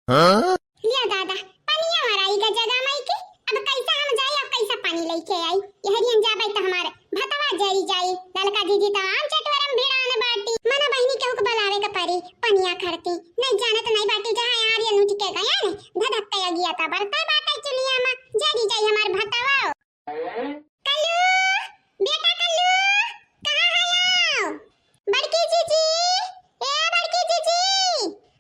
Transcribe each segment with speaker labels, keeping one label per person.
Speaker 1: हाँ?
Speaker 2: लिया दादा पानी हमारा ई का जगह माई के अब कैसा हम जाई अब कैसा पानी लेके आई यहरियन जाबई त हमारे भतवा जरी जाई ललका जीजी त आम चटवरम भिड़ाने बाटी मना बहिनी के हुक बुलावे का परी पनिया खरती नहीं जानत नहीं बाटी जहां यार ये नुच के गया ने धधक के गया था बरता बाटे चुलिया में जरी जाई हमार भतवा कल्लू बेटा कल्लू कहां है आओ बड़की जीजी ए बड़की जीजी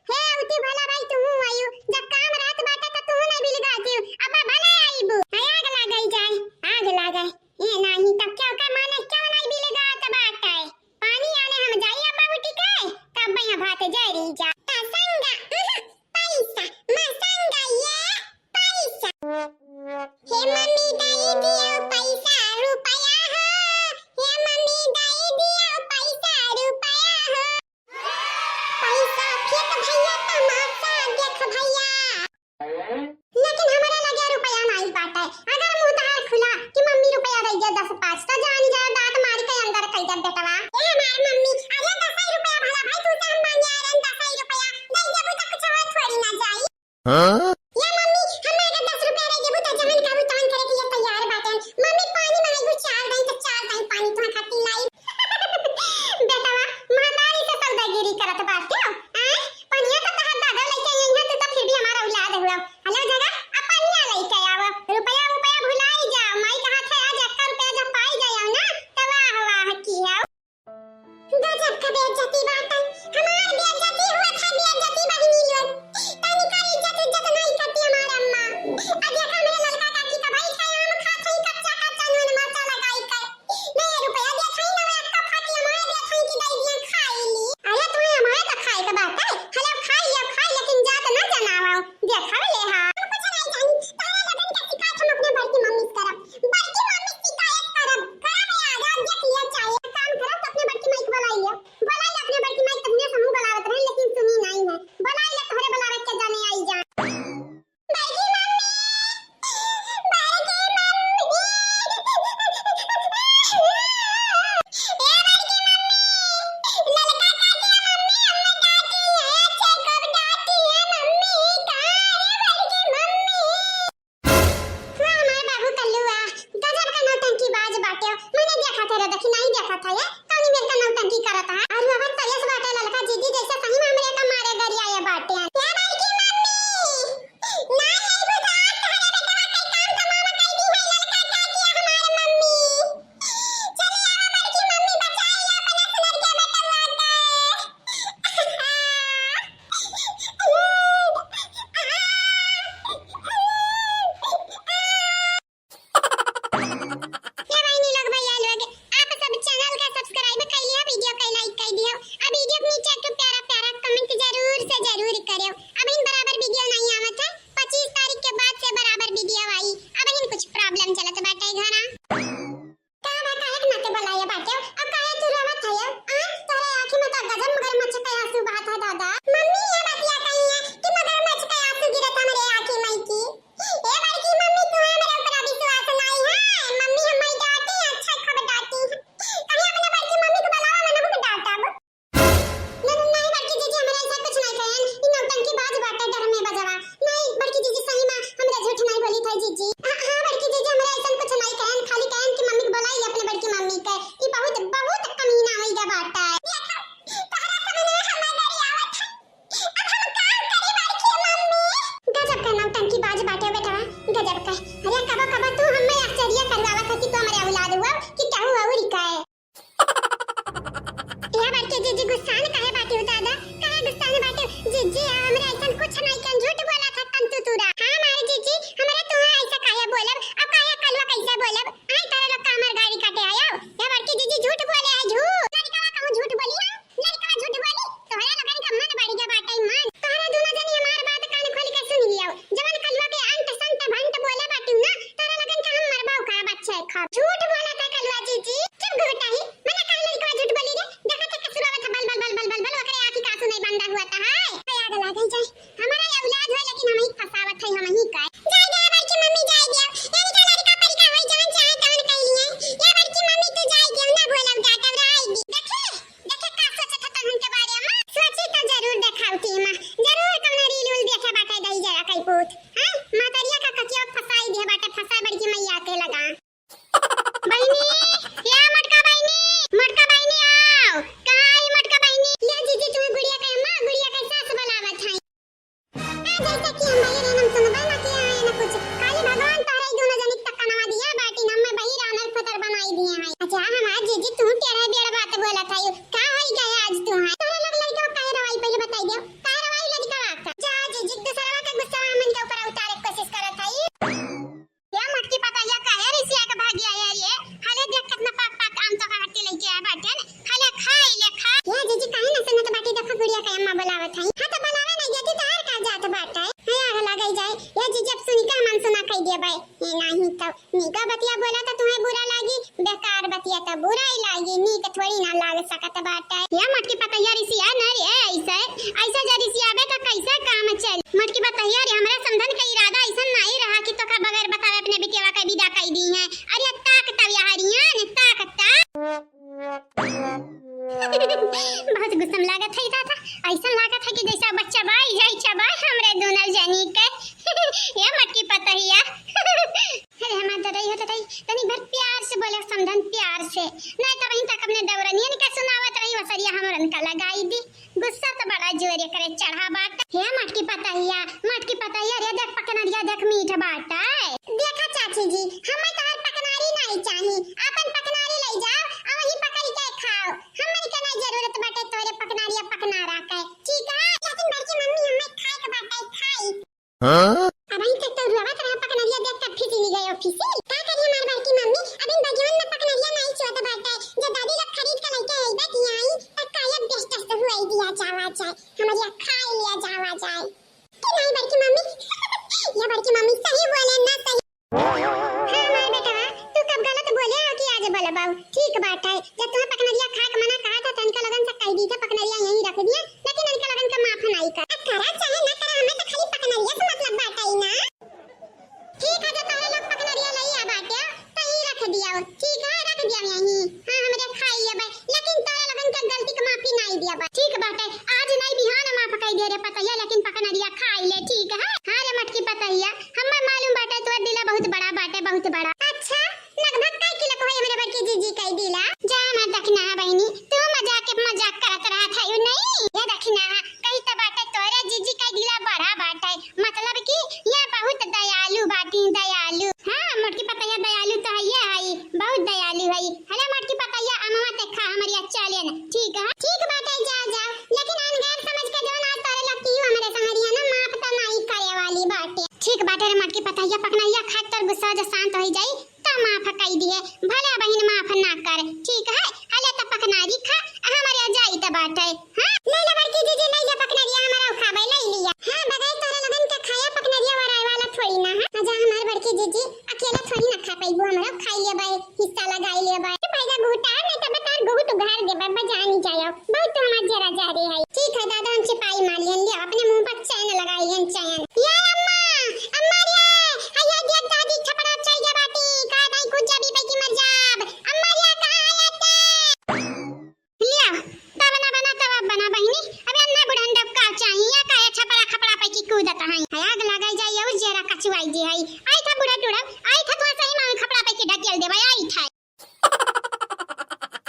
Speaker 2: हे उती भला भाई तू आयु जब काम रात बाटा त तू नहीं बिल गाती अब भला आईबू आग लागई जाए आग लागई ये नहीं तब क्या का माने क्यों नहीं बिल गात बाटा है पानी आने हम जाई अब उठी के तब भैया भात जरी जा संगा पैसा मैं संगा ये पैसा हे मम्मी दाई दियो पैसा रुपया हो हे मम्मी दाई दियो पैसा रुपया हो पैसा फेंक भैया तमाशा देख भैया लेकिन हमारा लगे रुपया नहीं बाटा है अगर मुंह तार खुला कि मम्मी रुपया दे दे 10-5 तो जान जा दांत मार के अंदर कई दे बेटवा ए हमार मम्मी अरे 10 रुपया भला भाई तू से हम मांगे आ रहे 10 रुपया दे देबू तो कुछ और थोड़ी ना जाई
Speaker 1: हाँ?
Speaker 2: या मम्मी हमारे 10 रुपया दे देबू तो जमन का भुगतान करे के लिए तैयार बाटे मम्मी पानी मांगू चार दई तो चार दई पानी तो खाती लाई बेटवा महतारी से सौदागिरी करत बाटे हैं पनिया तो तहत दादा लेके आई है तो फिर भी हमारा औलाद हुआ हेलो जगह अब पनिया लेके आव रुपया रुपया भुलाई जा माई का हाथ है आज 1 रुपया जब पाई जाओ ना तब वाह की है गजब का बेइज्जती बात है हमार बेइज्जती हुआ था बेइज्जती बहिनी लोग तनी का इज्जत नहीं करती हमार अम्मा अब देखा मेरे लड़का काकी का भाई खाए हम खाते ही कच्चा कच्चा नून मरचा लगाई कर मैं रुपया दे खाई ना मैं आपका खाती हमारे दे खाई की दई दिया खाई ली अरे तुम्हें हमारे तो खाए का बात है हलो खाई लेकिन जात ना जनावा देखा ले हां कुछ नहीं जानी तारा लगन का शिकायत हम अपने बड़की मम्मी से करब बड़की मम्मी शिकायत करब करा मैं आगा देख लिया चाहिए काम करब तो अपने बड़की माई को बुलाइए अपने बड़की माई तबने समूह बुलावत रहे लेकिन सुनी नहीं है बुलाइए तोहरे बुलावे के जाने आई जा बड़की मम्मी झूठ बोला था कलवा जीजी चुप घुटा ही मना काहे लड़का झूठ बोली रे देखा ते कसुरा था बल बल बल बल बल बल ओकरे आंखी कासू नहीं बंदा हुआ था हाय याद लग जाए हमारा ये औलाद है लेकिन हम ही फसावत है हम ही का जाए गया बड़की मम्मी जाए गया यानी का लड़का परिका होई जान चाहे तवन कह लिए ये बड़की मम्मी तू जाए गया ना बोलम जाता आएगी देखे देखे का सोचत था तहन के बारे में सोची तो जरूर देखावती मां जरूर कमना रील उल देखा बाटे जैसे कि हम भाई रे हम सुनबा ना किया है ना कुछ खाली भगवान तारे दोनों जनिक तक कनवा दिया बाटी नम में भाई रानर फतर बनाई दिए हैं। अच्छा हम आज जीजी तू तेरा बेड़ बात बोला था यो का होई गया आज तू है तोरा लोग लड़का का रवाई पहले बताई दो का रवाई लड़का का जा जीजी दूसरा का गुस्सा मन के ऊपर उतारे कोशिश करत है या मटकी पता या का है रिसिया के भागी आया ये हाले देख कितना पाक पाक आम तो का हट्टी लेके आया बाटे हाले खाई ले खा या जीजी काहे ना सुनत बाटी देखो गुड़िया का अम्मा बुलावत है हां तो बनावे नहीं देती तार का जात बाटे है आग लगाई जाए या जीजी अब सुनी का मन सुना कह दिया भाई ये नहीं तो नीका बतिया बोला तो तुम्हें बुरा लागी बेकार बतिया तो बुरा ही लागी नीक थोड़ी ना लाग सकत बाटे या मटकी पता या रिसिया ना रे ऐसे ऐसे जा रिसिया बे तो कैसे काम चल मटकी पता या रे हमरा समझन का इरादा ऐसा नहीं रहा कि तो का बगैर बतावे अपने बिटिया का विदा कह दी है अरे ताकत या हरिया ने ताकत बहुत गुस्सा लागत है था ऐसा लागत है कि जैसा बच्चा बाई जाई चबा हमरे दोनों जनी के ये मटकी पता ही या अरे हम तो रही होता तनी भर प्यार से बोले समझन प्यार से नहीं तो वहीं तक अपने दौरनिया ने क्या सुनावत रही वसरिया हमरन का लगाई दी गुस्सा तो बड़ा जोरे करे चढ़ा बाट हे मटकी पता ही या रे देख पकनरिया देख मीठ बाटा देखा चाची जी हमें तो हर पकनारी नहीं चाहिए अपन पकनारी ले जाओ और वहीं पकड़ के खाओ हमन के नहीं जरूरत बाटे तोरे पकनारिया पकना रहा है ठीक है लेकिन बड़की मम्मी हमें खाए के बाटे खाई हां अब ही तक तो रवा तरह पकनरिया देख तक फिसली गई ऑफिस का करिए हमारी बड़की मम्मी अभी भगवान में पकनरिया नहीं छोटा बाटे जो दादी लोग खरीद के लेके आई बा की आई तक काया बेस्ट से हुई दिया जावा जाए हमारी खा लिया जावा जाए कि नहीं बड़की मम्मी ये बड़की मम्मी सही बोले ना सही हां माय बेटा तू कब गलत बोले हो कि आज बोला बाबू ठीक बात है जब तुम्हें पकनरिया खा के मना कहा था तनका लगन से कह दी था पकनरिया यहीं रख दिया लेकिन इनका लगन का माफ नहीं कर करा चाहे ना करा हमें तो खाली पकनरिया से मतलब बात है ना ठीक है जो तारे लोग पकनरिया ले आ बाटे तो ही रख दिया ठीक है रख दिया यहीं हां हमरे खाइए भाई लेकिन तारे लगन का गलती का माफी नहीं दिया बा ठीक बात है आज नहीं बिहान माफ कह दे रे पता है लेकिन पकनरिया खाई ले ठीक है हां रे मटकी पता है हमें मालूम बाटे तो दिला बहुत बड़ा बाटे बहुत बड़ा अच्छा लगभग काय किलो को मेरे बड़की जीजी कह दिला जा मैं देखना है बहनी तू मजाक करत रहा था यू नहीं ये देखना है कहीं तो बाटे तोरे जीजी कह दिला बड़ा बाटे मतलब कि ये बहुत दयालु बाटी दयालु हां मटकी पता है दयालु तो है बहुत दयालु है हले मटकी पता है अम्मा ते खा हमारी अच्छा लेना ठीक है ठीक बात है जाओ लेकिन अनगैर समझ के जो ना तोरे लोग की हमारे संगरिया ना माफ तो नहीं करे वाली बाटे ठीक बाटे रे मटकी पता है पकनैया खा तर गुस्सा जो शांत हो जाई तो माफ कह दिए भले बहन माफ ना कर ठीक है हले तो पकनारी खा हमारे जाई तो बाटे हां ले ले